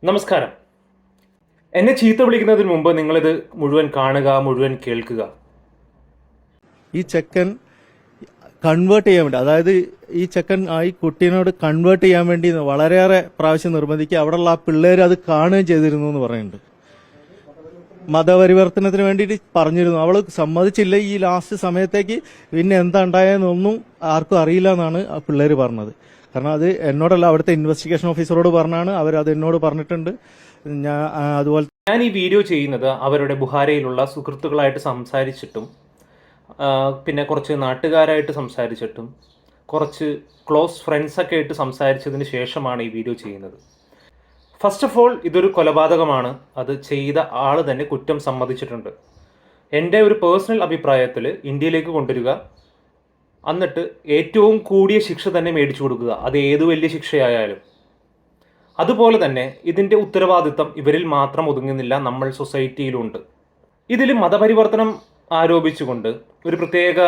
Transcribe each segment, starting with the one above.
നമസ്കാരം. എന്നെ ചീത്ത വിളിക്കുന്നതിന് മുമ്പ് നിങ്ങളിത് മുഴുവൻ കാണുക, മുഴുവൻ കേൾക്കുക. ഈ ചെക്കൻ കൺവേർട്ട് ചെയ്യാൻ വേണ്ടി, അതായത് ഈ ചെക്കൻ ഈ കുട്ടീനോട് കൺവേർട്ട് ചെയ്യാൻ വേണ്ടി വളരെയേറെ പ്രാവശ്യം നിർബന്ധിക്കുക. അവിടെയുള്ള ആ പിള്ളേർ അത് കാണുകയും ചെയ്തിരുന്നു എന്ന് പറയുന്നുണ്ട്. മതപരിവർത്തനത്തിന് വേണ്ടിയിട്ട് പറഞ്ഞിരുന്നു. അവള് സമ്മതിച്ചില്ല. ഈ ലാസ്റ്റ് സമയത്തേക്ക് പിന്നെ എന്താ ഉണ്ടായെന്നൊന്നും ആർക്കും അറിയില്ല എന്നാണ് ആ പിള്ളേർ പറഞ്ഞത്. കാരണം അത് എന്നോടല്ല, അവിടുത്തെ ഇൻവെസ്റ്റിഗേഷൻ ഓഫീസറോട് പറഞ്ഞാണ്. അവരത് എന്നോട് പറഞ്ഞിട്ടുണ്ട്. അതുപോലെ ഞാൻ ഈ വീഡിയോ ചെയ്യുന്നത് അവരുടെ ബുഹാരയിലുള്ള സുഹൃത്തുക്കളായിട്ട് സംസാരിച്ചിട്ടും പിന്നെ കുറച്ച് നാട്ടുകാരായിട്ട് സംസാരിച്ചിട്ടും കുറച്ച് ക്ലോസ് ഫ്രണ്ട്സൊക്കെ ആയിട്ട് സംസാരിച്ചതിന് ശേഷമാണ് ഈ വീഡിയോ ചെയ്യുന്നത്. ഫസ്റ്റ് ഓഫ് ഓൾ, ഇതൊരു കൊലപാതകമാണ്. അത് ചെയ്ത ആൾ തന്നെ കുറ്റം സമ്മതിച്ചിട്ടുണ്ട്. എൻ്റെ ഒരു പേഴ്സണൽ അഭിപ്രായത്തിൽ ഇന്ത്യയിലേക്ക് കൊണ്ടുവരിക, എന്നിട്ട് ഏറ്റവും കൂടിയ ശിക്ഷ തന്നെ മേടിച്ചു കൊടുക്കുക, അത് ഏത് വലിയ ശിക്ഷയായാലും. അതുപോലെ തന്നെ ഇതിൻ്റെ ഉത്തരവാദിത്തം ഇവരിൽ മാത്രം ഒതുങ്ങുന്നില്ല, നമ്മൾ സൊസൈറ്റിയിലുണ്ട്. ഇതിൽ മതപരിവർത്തനം ആരോപിച്ചുകൊണ്ട് ഒരു പ്രത്യേക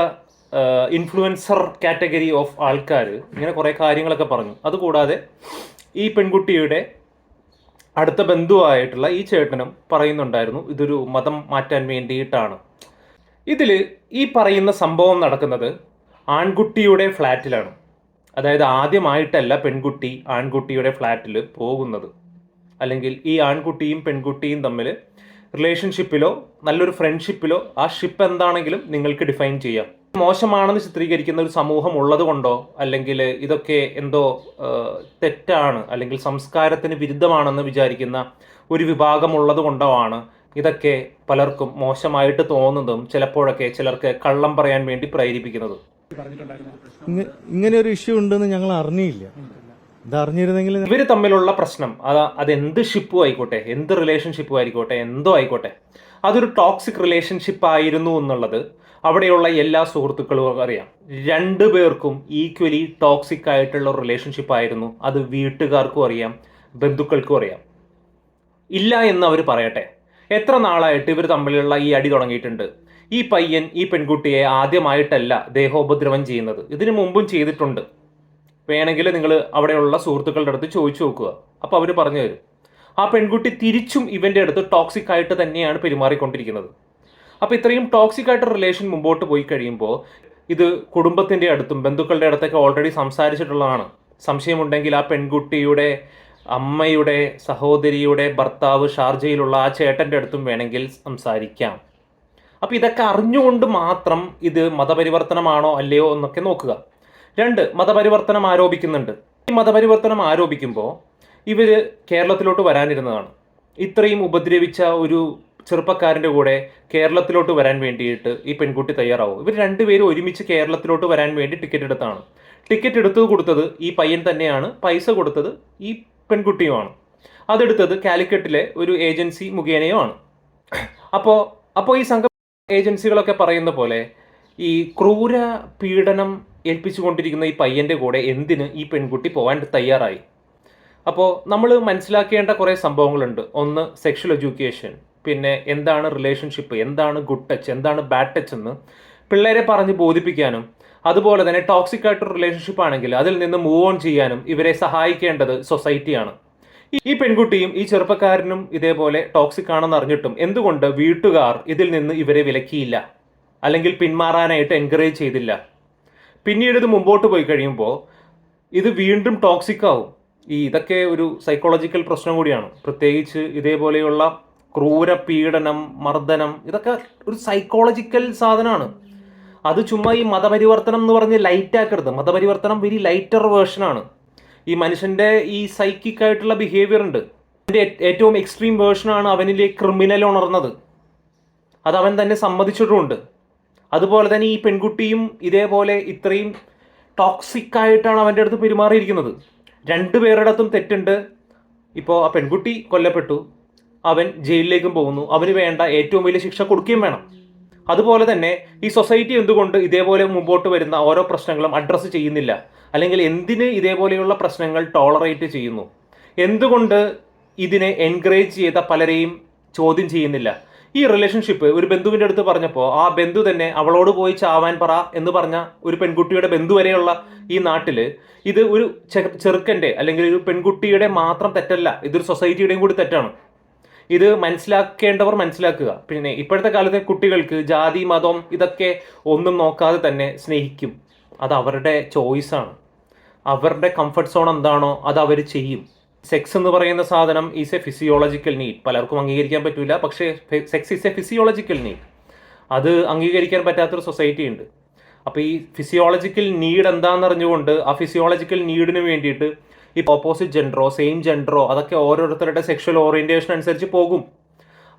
ഇൻഫ്ലുവൻസർ കാറ്റഗറി ഓഫ് ആൾക്കാർ ഇങ്ങനെ കുറേ കാര്യങ്ങളൊക്കെ പറഞ്ഞു. അതുകൂടാതെ ഈ പെൺകുട്ടിയുടെ അടുത്ത ബന്ധുവായിട്ടുള്ള ഈ ചേട്ടനും പറയുന്നുണ്ടായിരുന്നു ഇതൊരു മതം മാറ്റാൻ വേണ്ടിയിട്ടാണ്. ഇതിൽ ഈ പറയുന്ന സംഭവം നടക്കുന്നത് ആൺകുട്ടിയുടെ ഫ്ലാറ്റിലാണ്. അതായത് ആദ്യമായിട്ടല്ല പെൺകുട്ടി ആൺകുട്ടിയുടെ ഫ്ലാറ്റിൽ പോകുന്നത്, അല്ലെങ്കിൽ ഈ ആൺകുട്ടിയും പെൺകുട്ടിയും തമ്മിൽ റിലേഷൻഷിപ്പിലോ നല്ലൊരു ഫ്രണ്ട്ഷിപ്പിലോ ആ ഷിപ്പ് എന്താണെങ്കിലും നിങ്ങൾക്ക് ഡിഫൈൻ ചെയ്യാം. മോശമാണെന്ന് ചിത്രീകരിക്കുന്ന ഒരു സമൂഹം ഉള്ളത് കൊണ്ടോ, അല്ലെങ്കിൽ ഇതൊക്കെ എന്തോ തെറ്റാണ് അല്ലെങ്കിൽ സംസ്കാരത്തിന് വിരുദ്ധമാണെന്ന് വിചാരിക്കുന്ന ഒരു വിഭാഗം ഉള്ളത് കൊണ്ടോ ആണ് ഇതൊക്കെ പലർക്കും മോശമായിട്ട് തോന്നുന്നതും ചിലപ്പോഴൊക്കെ ചിലർക്ക് കള്ളം പറയാൻ വേണ്ടി പ്രേരിപ്പിക്കുന്നതും. ഇങ്ങനെ ഒരു ഇഷ്യൂ ഉണ്ടെന്ന് ഞങ്ങൾ അറിഞ്ഞില്ല. ഇതറിഞ്ഞിരുന്നെങ്കിൽ ഇവർ തമ്മിലുള്ള പ്രശ്നം അതെന്ത് ഷിപ്പും ആയിക്കോട്ടെ, എന്ത് റിലേഷൻഷിപ്പും ആയിക്കോട്ടെ, എന്തോ ആയിക്കോട്ടെ, അതൊരു ടോക്സിക് റിലേഷൻഷിപ്പ് ആയിരുന്നു എന്നുള്ളത് അവിടെയുള്ള എല്ലാ സുഹൃത്തുക്കളും അറിയാം. രണ്ടു പേർക്കും ഈക്വലി ടോക്സിക് ആയിട്ടുള്ള റിലേഷൻഷിപ്പ് ആയിരുന്നു. അത് വീട്ടുകാർക്കും അറിയാം, ബന്ധുക്കൾക്കും അറിയാം. ഇല്ല എന്ന് അവർ പറയട്ടെ. എത്ര നാളായിട്ട് ഇവർ തമ്മിലുള്ള ഈ അടി തുടങ്ങിയിട്ടുണ്ട്. ഈ പയ്യൻ ഈ പെൺകുട്ടിയെ ആദ്യമായിട്ടല്ല ദേഹോപദ്രവം ചെയ്യുന്നത്, ഇതിനു മുമ്പും ചെയ്തിട്ടുണ്ട്. വേണമെങ്കിൽ നിങ്ങൾ അവിടെയുള്ള സുഹൃത്തുക്കളുടെ അടുത്ത് ചോദിച്ചു നോക്കുക, അപ്പോൾ അവർ പറഞ്ഞു തരും. ആ പെൺകുട്ടി തിരിച്ചും ഇവൻ്റെ അടുത്ത് ടോക്സിക് ആയിട്ട് തന്നെയാണ് പെരുമാറിക്കൊണ്ടിരിക്കുന്നത്. അപ്പോൾ ഇത്രയും ടോക്സിക് ആയിട്ട് റിലേഷൻ മുമ്പോട്ട് പോയി കഴിയുമ്പോൾ ഇത് കുടുംബത്തിൻ്റെ അടുത്തും ബന്ധുക്കളുടെ അടുത്തൊക്കെ ഓൾറെഡി സംസാരിച്ചിട്ടുള്ളതാണ്. സംശയമുണ്ടെങ്കിൽ ആ പെൺകുട്ടിയുടെ അമ്മയുടെ സഹോദരിയുടെ ഭർത്താവ് ഷാർജയിലുള്ള ആ ചേട്ടൻ്റെ അടുത്തും വേണമെങ്കിൽ സംസാരിക്കാം. അപ്പോൾ ഇതൊക്കെ അറിഞ്ഞുകൊണ്ട് മാത്രം ഇത് മതപരിവർത്തനമാണോ അല്ലയോ എന്നൊക്കെ നോക്കുക. 2, മതപരിവർത്തനം ആരോപിക്കുന്നുണ്ട്. ഈ മതപരിവർത്തനം ആരോപിക്കുമ്പോൾ ഇവർ കേരളത്തിലോട്ട് വരാനിരുന്നതാണ്. ഇത്രയും ഉപദ്രവിച്ച ഒരു ചെറുപ്പക്കാരൻ്റെ കൂടെ കേരളത്തിലോട്ട് വരാൻ വേണ്ടിയിട്ട് ഈ പെൺകുട്ടി തയ്യാറാവും. ഇവർ രണ്ടുപേരും ഒരുമിച്ച് കേരളത്തിലോട്ട് വരാൻ വേണ്ടി ടിക്കറ്റ് എടുത്താണ്. ടിക്കറ്റ് കൊടുത്തത് ഈ പയ്യൻ തന്നെയാണ്, പൈസ കൊടുത്തത് ഈ പെൺകുട്ടിയുമാണ്. അതെടുത്തത് കാലിക്കറ്റിലെ ഒരു ഏജൻസി മുഖേനയുമാണ്. അപ്പോൾ ഈ സംഘം ഏജൻസികളൊക്കെ പറയുന്ന പോലെ ഈ ക്രൂര പീഡനം ഏൽപ്പിച്ചുകൊണ്ടിരിക്കുന്ന ഈ പയ്യൻ്റെ കൂടെ എന്തിന് ഈ പെൺകുട്ടി പോകാൻ തയ്യാറായി? അപ്പോൾ നമ്മൾ മനസ്സിലാക്കേണ്ട കുറേ സംഭവങ്ങളുണ്ട്. ഒന്ന്, സെക്ഷൽ എഡ്യൂക്കേഷൻ, പിന്നെ എന്താണ് റിലേഷൻഷിപ്പ്, എന്താണ് ഗുഡ് ടച്ച്, എന്താണ് ബാഡ് ടച്ച് എന്ന് പിള്ളേരെ പറഞ്ഞ് ബോധിപ്പിക്കാനും, അതുപോലെ തന്നെ ടോക്സിക് ആയിട്ടൊരു റിലേഷൻഷിപ്പ് ആണെങ്കിൽ അതിൽ നിന്ന് മൂവ് ഓൺ ചെയ്യാനും ഇവരെ സഹായിക്കേണ്ടത് സൊസൈറ്റിയാണ്. ഈ പെൺകുട്ടിയും ഈ ചെറുപ്പക്കാരനും ഇതേപോലെ ടോക്സിക് ആണെന്ന് അറിഞ്ഞിട്ടും എന്തുകൊണ്ട് വീട്ടുകാർ ഇതിൽ നിന്ന് ഇവരെ വിലക്കിയില്ല, അല്ലെങ്കിൽ പിന്മാറാനായിട്ട് എൻകറേജ് ചെയ്തില്ല? പിന്നീട് ഇത് മുമ്പോട്ട് പോയി കഴിയുമ്പോൾ ഇത് വീണ്ടും ടോക്സിക് ആവും. ഇതൊക്കെ ഒരു സൈക്കോളജിക്കൽ പ്രശ്നം കൂടിയാണ്. പ്രത്യേകിച്ച് ഇതേപോലെയുള്ള ക്രൂര പീഡനം, മർദ്ദനം, ഇതൊക്കെ ഒരു സൈക്കോളജിക്കൽ സാധനമാണ്. അത് ചുമ്മാ ഈ മതപരിവർത്തനം എന്ന് പറഞ്ഞ് ലൈറ്റ് ആക്കരുത്. മതപരിവർത്തനം വെരി ലൈറ്റർ വേർഷനാണ്. ഈ മനുഷ്യൻ്റെ ഈ സൈക്കിക് ആയിട്ടുള്ള ബിഹേവിയർ ഉണ്ട്. അതിൻ്റെ ഏറ്റവും എക്സ്ട്രീം വേർഷനാണ് അവനിലെ ക്രിമിനൽ ഉണർന്നത്. അത് അവൻ തന്നെ സമ്മതിച്ചിട്ടുമുണ്ട്. അതുപോലെ തന്നെ ഈ പെൺകുട്ടിയും ഇതേപോലെ ഇത്രയും ടോക്സിക് ആയിട്ടാണ് അവൻ്റെ അടുത്ത് പെരുമാറിയിരിക്കുന്നത്. രണ്ടുപേരുടെ അടുത്തും തെറ്റുണ്ട്. ഇപ്പോൾ ആ പെൺകുട്ടി കൊല്ലപ്പെട്ടു, അവൻ ജയിലിലേക്കും പോകുന്നു. അവന് വേണ്ട ഏറ്റവും വലിയ ശിക്ഷ കൊടുക്കുകയും വേണം. അതുപോലെ തന്നെ ഈ സൊസൈറ്റി എന്തുകൊണ്ട് ഇതേപോലെ മുമ്പോട്ട് വരുന്ന ഓരോ പ്രശ്നങ്ങളും അഡ്രസ്സ് ചെയ്യുന്നില്ല? അല്ലെങ്കിൽ എന്തിന് ഇതേപോലെയുള്ള പ്രശ്നങ്ങൾ ടോളറേറ്റ് ചെയ്യുന്നു? എന്തുകൊണ്ട് ഇതിനെ എൻകറേജ് ചെയ്ത പലരെയും ചോദ്യം ചെയ്യുന്നില്ല? ഈ റിലേഷൻഷിപ്പ് ഒരു ബന്ധുവിൻ്റെ അടുത്ത് പറഞ്ഞപ്പോൾ ആ ബന്ധു തന്നെ അവളോട് പോയി ചാവാൻ പറ എന്ന് പറഞ്ഞ ഒരു പെൺകുട്ടിയുടെ ബന്ധു വരെയുള്ള ഈ നാട്ടിൽ ഇത് ഒരു ചെറുക്കൻ്റെ അല്ലെങ്കിൽ ഒരു പെൺകുട്ടിയുടെ മാത്രം തെറ്റല്ല, ഇതൊരു സൊസൈറ്റിയുടെയും കൂടി തെറ്റാണ്. ഇത് മനസ്സിലാക്കേണ്ടവർ മനസ്സിലാക്കുക. പിന്നെ ഇപ്പോഴത്തെ കാലത്തെ കുട്ടികൾക്ക് ജാതി മതം ഇതൊക്കെ ഒന്നും നോക്കാതെ തന്നെ സ്നേഹിക്കും. അത് അവരുടെ ചോയ്സാണ്. അവരുടെ കംഫർട്ട് സോൺ എന്താണോ അത് അവർ ചെയ്യും. സെക്സ് എന്ന് പറയുന്ന സാധനം ഈസ് എ ഫിസിയോളജിക്കൽ നീഡ്. പലർക്കും അംഗീകരിക്കാൻ പറ്റില്ല, പക്ഷേ sex is A physiological need. അത് അംഗീകരിക്കാൻ പറ്റാത്തൊരു സൊസൈറ്റി ഉണ്ട്. അപ്പോൾ ഈ ഫിസിയോളജിക്കൽ നീഡ് എന്താണെന്ന് അറിഞ്ഞുകൊണ്ട് ആ ഫിസിയോളജിക്കൽ നീഡിന് വേണ്ടിയിട്ട് ഈ ഓപ്പോസിറ്റ് ജെൻഡറോ സെയിം ജെൻഡറോ അതൊക്കെ ഓരോരുത്തരുടെ സെക്ഷൽ ഓറിയൻറ്റേഷൻ അനുസരിച്ച് പോകും.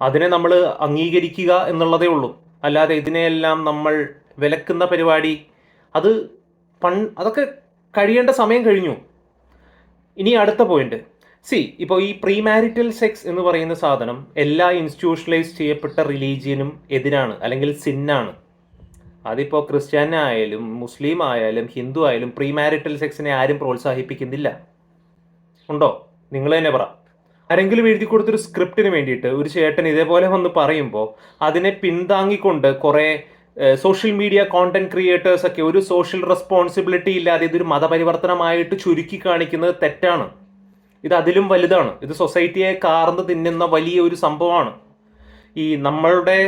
അതിനെ നമ്മൾ അംഗീകരിക്കുക എന്നുള്ളതേ ഉള്ളൂ. അല്ലാതെ ഇതിനെയെല്ലാം നമ്മൾ വിലക്കുന്ന പരിപാടി അത് അതൊക്കെ കഴിയേണ്ട സമയം കഴിഞ്ഞു. ഇനി അടുത്ത പോയിന്റ്, ഇപ്പോൾ ഈ പ്രീ മാരിറ്റൽ സെക്സ് എന്ന് പറയുന്ന സാധനം എല്ലാ ഇൻസ്റ്റിറ്റ്യൂഷണലൈസ് ചെയ്യപ്പെട്ട റിലീജിയനും എതിരാണ്, അല്ലെങ്കിൽ സിന്നാണ്. അതിപ്പോൾ ക്രിസ്ത്യാനി ആയാലും മുസ്ലിം ആയാലും ഹിന്ദു ആയാലും പ്രീ മാരിറ്റൽ സെക്സിനെ ആരും പ്രോത്സാഹിപ്പിക്കുന്നില്ല. ഉണ്ടോ? നിങ്ങൾ തന്നെ പറ. ആരെങ്കിലും എഴുതി കൊടുത്തൊരു സ്ക്രിപ്റ്റിന് വേണ്ടിയിട്ട് ഒരു ചേട്ടൻ ഇതേപോലെ വന്ന് പറയുമ്പോൾ അതിനെ പിന്താങ്ങിക്കൊണ്ട് കുറേ സോഷ്യൽ മീഡിയ കോണ്ടന്റ് ക്രിയേറ്റേഴ്സ് ഒക്കെ ഒരു സോഷ്യൽ റെസ്പോൺസിബിലിറ്റി ഇല്ലാതെ ഇതൊരു മതപരിവർത്തനമായിട്ട് ചുരുക്കി കാണിക്കുന്നത് തെറ്റാണ്. ഇത് അതിലും വലുതാണ്. ഇത് സൊസൈറ്റിയെ കാർന്ന് തിന്നുന്ന വലിയ ഒരു സംഭവമാണ്. ഈ നമ്മളുടെ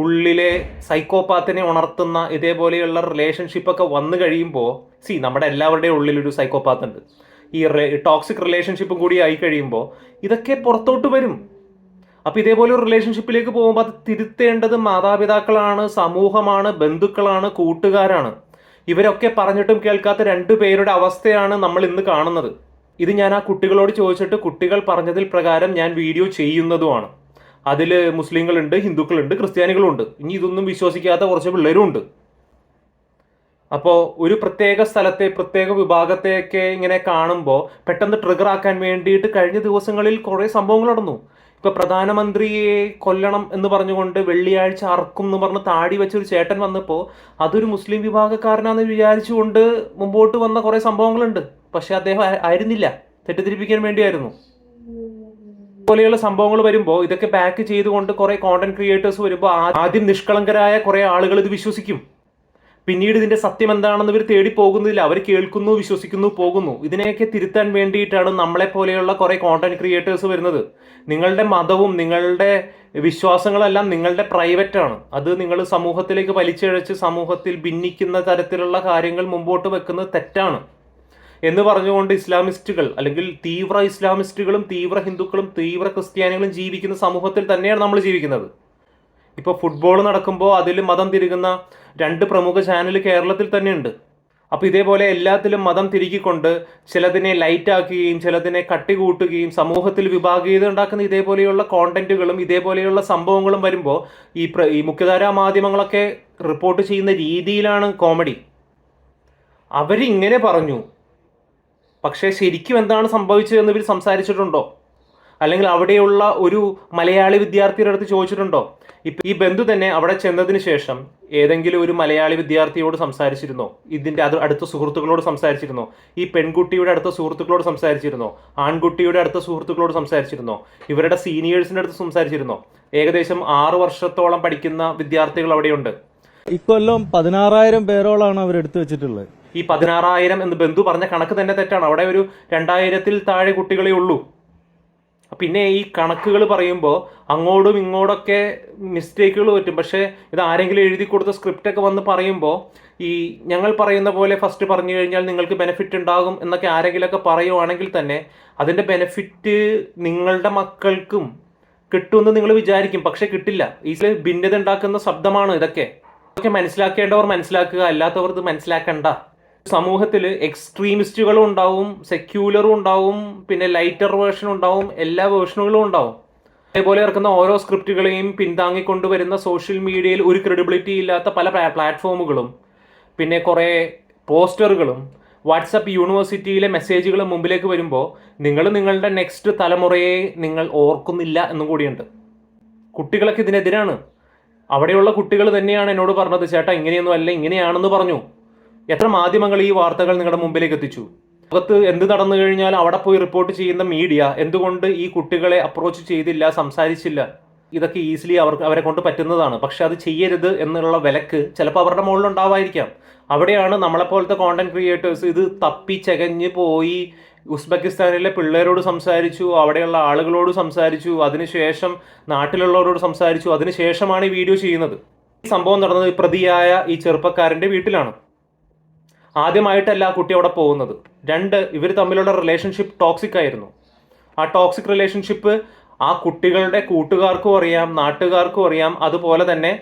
ഉള്ളിലെ സൈക്കോപാത്തിനെ ഉണർത്തുന്ന ഇതേപോലെയുള്ള റിലേഷൻഷിപ്പൊക്കെ വന്നു കഴിയുമ്പോൾ നമ്മുടെ എല്ലാവരുടെയും ഉള്ളിലൊരു സൈക്കോപാത്ത് ഉണ്ട്. ഈ ടോക്സിക് റിലേഷൻഷിപ്പും കൂടി ആയി കഴിയുമ്പോൾ ഇതൊക്കെ പുറത്തോട്ട് വരും. അപ്പോൾ ഇതേപോലെ ഒരു റിലേഷൻഷിപ്പിലേക്ക് പോകുമ്പോൾ അത് തിരുത്തേണ്ടത് മാതാപിതാക്കളാണ്, സമൂഹമാണ്, ബന്ധുക്കളാണ്, കൂട്ടുകാരാണ്. ഇവരൊക്കെ പറഞ്ഞിട്ടും കേൾക്കാത്ത രണ്ടു പേരുടെ അവസ്ഥയാണ് നമ്മൾ ഇന്ന് കാണുന്നത്. ഇത് ഞാൻ ആ കുട്ടികളോട് ചോദിച്ചിട്ട് കുട്ടികൾ പറഞ്ഞതിൽ പ്രകാരം ഞാൻ വീഡിയോ ചെയ്യുന്നതുമാണ്. അതിൽ മുസ്ലിങ്ങളുണ്ട്, ഹിന്ദുക്കളുണ്ട്, ക്രിസ്ത്യാനികളുണ്ട്. ഇനി ഇതൊന്നും വിശ്വസിക്കാത്ത കുറച്ച് പിള്ളേരും ഉണ്ട്. അപ്പോൾ ഒരു പ്രത്യേക സ്ഥലത്തെ പ്രത്യേക വിഭാഗത്തെയൊക്കെ ഇങ്ങനെ കാണുമ്പോൾ പെട്ടെന്ന് ട്രിഗർ ആക്കാൻ വേണ്ടിയിട്ട് കഴിഞ്ഞ ദിവസങ്ങളിൽ കുറേ സംഭവങ്ങൾ നടന്നു. ഇപ്പോൾ പ്രധാനമന്ത്രിയെ കൊല്ലണം എന്ന് പറഞ്ഞുകൊണ്ട് വെള്ളിയാഴ്ച അറക്കും എന്ന് പറഞ്ഞ് താടി വെച്ചൊരു ചേട്ടൻ വന്നപ്പോൾ അതൊരു മുസ്ലിം വിഭാഗക്കാരനാണെന്ന് വിചാരിച്ചുകൊണ്ട് മുമ്പോട്ട് വന്ന കുറേ സംഭവങ്ങളുണ്ട്. പക്ഷെ അദ്ദേഹം ആയിരുന്നില്ല, തെറ്റിദ്ധരിപ്പിക്കാൻ വേണ്ടിയായിരുന്നു. പോലെയുള്ള സംഭവങ്ങൾ വരുമ്പോൾ ഇതൊക്കെ ബാക്ക് ചെയ്തുകൊണ്ട് കുറേ കോണ്ടന്റ് ക്രിയേറ്റേഴ്സ് വരുമ്പോൾ ആദ്യം നിഷ്കളങ്കരായ കുറേ ആളുകൾ ഇത് വിശ്വസിക്കും. പിന്നീട് ഇതിന്റെ സത്യം എന്താണെന്ന് ഇവർ തേടി പോകുന്നില്ല. അവർ കേൾക്കുന്നു, വിശ്വസിക്കുന്നു, പോകുന്നു. ഇതിനെയൊക്കെ തിരുത്താൻ വേണ്ടിയിട്ടാണ് നമ്മളെ പോലെയുള്ള കുറെ കോണ്ടന്റ് ക്രിയേറ്റേഴ്സ് വരുന്നത്. നിങ്ങളുടെ മതവും നിങ്ങളുടെ വിശ്വാസങ്ങളെല്ലാം നിങ്ങളുടെ പ്രൈവറ്റ് ആണ്. അത് നിങ്ങൾ സമൂഹത്തിലേക്ക് വലിച്ചിഴച്ച് സമൂഹത്തിൽ ഭിന്നിക്കുന്ന തരത്തിലുള്ള കാര്യങ്ങൾ മുമ്പോട്ട് വെക്കുന്നത് തെറ്റാണ് എന്ന് പറഞ്ഞുകൊണ്ട് ഇസ്ലാമിസ്റ്റുകൾ അല്ലെങ്കിൽ തീവ്ര ഇസ്ലാമിസ്റ്റുകളും തീവ്ര ഹിന്ദുക്കളും തീവ്ര ക്രിസ്ത്യാനികളും ജീവിക്കുന്ന സമൂഹത്തിൽ തന്നെയാണ് നമ്മൾ ജീവിക്കുന്നത്. ഇപ്പോൾ ഫുട്ബോൾ നടക്കുമ്പോൾ അതിൽ മതം തിരികുന്ന 2 പ്രമുഖ ചാനൽ കേരളത്തിൽ തന്നെയുണ്ട്. അപ്പോൾ ഇതേപോലെ എല്ലാത്തിലും മതം തിരികിക്കൊണ്ട് ചിലതിനെ ലൈറ്റ് ആക്കുകയും ചിലതിനെ കട്ടി കൂട്ടുകയും സമൂഹത്തിൽ വിഭാഗീയത ഉണ്ടാക്കുന്ന ഇതേപോലെയുള്ള കോണ്ടന്റുകളും ഇതേപോലെയുള്ള സംഭവങ്ങളും വരുമ്പോൾ ഈ മുഖ്യധാരാ മാധ്യമങ്ങളൊക്കെ റിപ്പോർട്ട് ചെയ്യുന്ന രീതിയിലാണ് കോമഡി. അവരിങ്ങനെ പറഞ്ഞു, പക്ഷേ ശരിക്കും എന്താണ് സംഭവിച്ചതെന്ന് ഇവർ സംസാരിച്ചിട്ടുണ്ടോ? അല്ലെങ്കിൽ അവിടെയുള്ള ഒരു മലയാളി വിദ്യാർത്ഥിയുടെ അടുത്ത് ചോദിച്ചിട്ടുണ്ടോ? ഇപ്പം ഈ ബന്ധു തന്നെ അവിടെ ചെന്നതിന് ശേഷം ഏതെങ്കിലും ഒരു മലയാളി വിദ്യാർത്ഥിയോട് സംസാരിച്ചിരുന്നോ? ഇതിൻ്റെ അടുത്ത സുഹൃത്തുക്കളോട് സംസാരിച്ചിരുന്നോ? ഈ പെൺകുട്ടിയുടെ അടുത്ത സുഹൃത്തുക്കളോട് സംസാരിച്ചിരുന്നോ? ആൺകുട്ടിയുടെ അടുത്ത സുഹൃത്തുക്കളോട് സംസാരിച്ചിരുന്നോ? ഇവരുടെ സീനിയേഴ്സിൻ്റെ അടുത്ത് സംസാരിച്ചിരുന്നോ? ഏകദേശം 6 വർഷത്തോളം പഠിക്കുന്ന വിദ്യാർത്ഥികൾ അവിടെയുണ്ട്. ഇക്കൊല്ലം 16,000 പേരോളാണ് അവരെടുത്ത് വെച്ചിട്ടുള്ളത്. ഈ 16,000 എന്ന് ബന്ധു പറഞ്ഞ കണക്ക് തന്നെ തെറ്റാണ്. അവിടെ ഒരു 2000-ൽ താഴെ കുട്ടികളെ ഉള്ളൂ. പിന്നെ ഈ കണക്കുകൾ പറയുമ്പോൾ അങ്ങോട്ടും ഇങ്ങോട്ടൊക്കെ മിസ്റ്റേക്കുകൾ പറ്റും. പക്ഷേ ഇത് ആരെങ്കിലും എഴുതി കൊടുത്ത സ്ക്രിപ്റ്റൊക്കെ വന്ന് പറയുമ്പോൾ ഈ ഞങ്ങൾ പറയുന്ന പോലെ ഫസ്റ്റ് പറഞ്ഞു കഴിഞ്ഞാൽ നിങ്ങൾക്ക് ബെനിഫിറ്റ് ഉണ്ടാകും എന്നൊക്കെ ആരെങ്കിലുമൊക്കെ പറയുവാണെങ്കിൽ തന്നെ അതിൻ്റെ ബെനിഫിറ്റ് നിങ്ങളുടെ മക്കൾക്കും കിട്ടുമെന്ന് നിങ്ങൾ വിചാരിക്കും. പക്ഷെ കിട്ടില്ല. ഈ ഭിന്നത ഉണ്ടാക്കുന്ന ശബ്ദമാണ് ഇതൊക്കെ. മനസ്സിലാക്കേണ്ടവർ മനസ്സിലാക്കുക, അല്ലാത്തവർ ഇത് മനസ്സിലാക്കണ്ട. സമൂഹത്തിൽ എക്സ്ട്രീമിസ്റ്റുകളും ഉണ്ടാവും, സെക്യൂലറും ഉണ്ടാവും, പിന്നെ ലൈറ്റർ വേർഷനും ഉണ്ടാവും, എല്ലാ വേർഷനുകളും ഉണ്ടാവും. അതേപോലെ ഇറക്കുന്ന ഓരോ സ്ക്രിപ്റ്റുകളെയും പിന്താങ്ങിക്കൊണ്ടുവരുന്ന സോഷ്യൽ മീഡിയയിൽ ഒരു ക്രെഡിബിലിറ്റി ഇല്ലാത്ത പല പ്ലാറ്റ്ഫോമുകളും പിന്നെ കുറേ പോസ്റ്ററുകളും വാട്സപ്പ് യൂണിവേഴ്സിറ്റിയിലെ മെസ്സേജുകളും മുമ്പിലേക്ക് വരുമ്പോൾ നിങ്ങൾ നിങ്ങളുടെ നെക്സ്റ്റ് തലമുറയെ നിങ്ങൾ ഓർക്കുന്നില്ല എന്നും കൂടിയുണ്ട്. കുട്ടികളൊക്കെ ഇതിനെതിരാണ്. അവിടെയുള്ള കുട്ടികൾ തന്നെയാണ് എന്നോട് പറഞ്ഞത്, ചേട്ടാ ഇങ്ങനെയൊന്നും അല്ല, ഇങ്ങനെയാണെന്ന് പറഞ്ഞു. എത്ര മാധ്യമങ്ങൾ ഈ വാർത്തകൾ നിങ്ങളുടെ മുമ്പിലേക്ക് എത്തിച്ചു? ലോകത്ത് എന്ത് നടന്നു കഴിഞ്ഞാൽ അവിടെ പോയി റിപ്പോർട്ട് ചെയ്യുന്ന മീഡിയ എന്തുകൊണ്ട് ഈ കുട്ടികളെ അപ്രോച്ച് ചെയ്തില്ല, സംസാരിച്ചില്ല? ഇതൊക്കെ ഈസിലി അവരെ കൊണ്ട് പറ്റുന്നതാണ്. പക്ഷെ അത് ചെയ്യരുത് എന്നുള്ള വിലക്ക് ചിലപ്പോൾ അവരുടെ മുകളിൽ ഉണ്ടാവായിരിക്കാം. അവിടെയാണ് നമ്മളെപ്പോലത്തെ കോണ്ടന്റ് ക്രിയേറ്റേഴ്സ് ഇത് തപ്പി ചകഞ്ഞ് പോയി ഉസ്ബെക്കിസ്ഥാനിലെ പിള്ളേരോട് സംസാരിച്ചു, അവിടെയുള്ള ആളുകളോട് സംസാരിച്ചു, അതിനുശേഷം നാട്ടിലുള്ളവരോട് സംസാരിച്ചു, അതിനുശേഷമാണ് ഈ വീഡിയോ ചെയ്യുന്നത്. ഈ സംഭവം നടന്നത് പ്രതിയായ ഈ ചെറുപ്പക്കാരൻ്റെ വീട്ടിലാണ്. ആദ്യമായിട്ടല്ല ആ കുട്ടി അവിടെ പോകുന്നത്. ഇവർ തമ്മിലുള്ള റിലേഷൻഷിപ്പ് ടോക്സിക് ആയിരുന്നു. ആ ടോക്സിക് റിലേഷൻഷിപ്പ് ആ കുട്ടികളുടെ കൂട്ടുകാർക്കും അറിയാം, നാട്ടുകാർക്കും അറിയാം, അതുപോലെ തന്നെ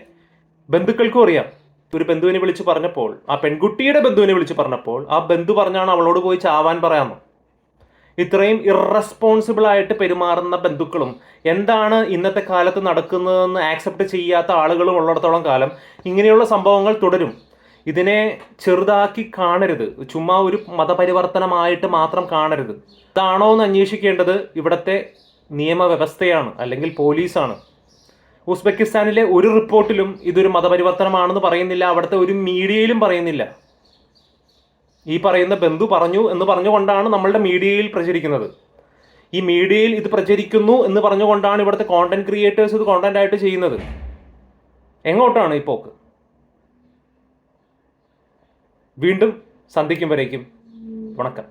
ബന്ധുക്കൾക്കും അറിയാം. ഒരു ബന്ധുവിനെ വിളിച്ച് പറഞ്ഞപ്പോൾ, ആ പെൺകുട്ടിയുടെ ബന്ധുവിനെ വിളിച്ച് പറഞ്ഞപ്പോൾ ആ ബന്ധു പറഞ്ഞാണ് അവളോട് പോയി ചാവാൻ പറയാമോ. ഇത്രയും ഇറസ്പോൺസിബിൾ ആയിട്ട് പെരുമാറുന്ന ബന്ധുക്കളും എന്താണ് ഇന്നത്തെ കാലത്ത് നടക്കുന്നതെന്ന് ആക്സെപ്റ്റ് ചെയ്യാത്ത ആളുകളും ഉള്ളിടത്തോളം കാലം ഇങ്ങനെയുള്ള സംഭവങ്ങൾ തുടരും. ഇതിനെ ചെറുതാക്കി കാണരുത്, ചുമ്മാ ഒരു മതപരിവർത്തനമായിട്ട് മാത്രം കാണരുത്. ഇതാണോ എന്ന് അന്വേഷിക്കേണ്ടത് ഇവിടുത്തെ നിയമവ്യവസ്ഥയാണ്, അല്ലെങ്കിൽ പോലീസാണ്. ഉസ്ബെക്കിസ്ഥാനിലെ ഒരു റിപ്പോർട്ടിലും ഇതൊരു മതപരിവർത്തനമാണെന്ന് പറയുന്നില്ല, അവിടുത്തെ ഒരു മീഡിയയിലും പറയുന്നില്ല. ഈ പറയുന്ന ബന്ധു പറഞ്ഞു എന്ന് പറഞ്ഞുകൊണ്ടാണ് നമ്മളുടെ മീഡിയയിൽ പ്രചരിക്കുന്നത്. ഈ മീഡിയയിൽ ഇത് പ്രചരിക്കുന്നു എന്ന് പറഞ്ഞുകൊണ്ടാണ് ഇവിടുത്തെ കോണ്ടന്റ് ക്രിയേറ്റേഴ്സ് ഇത് കോണ്ടന്റ് ആയിട്ട് ചെയ്യുന്നത്. എങ്ങോട്ടാണ് ഈ പോക്ക്? വീണ്ടും സന്ധിക്കും വരേക്കും വണക്കം.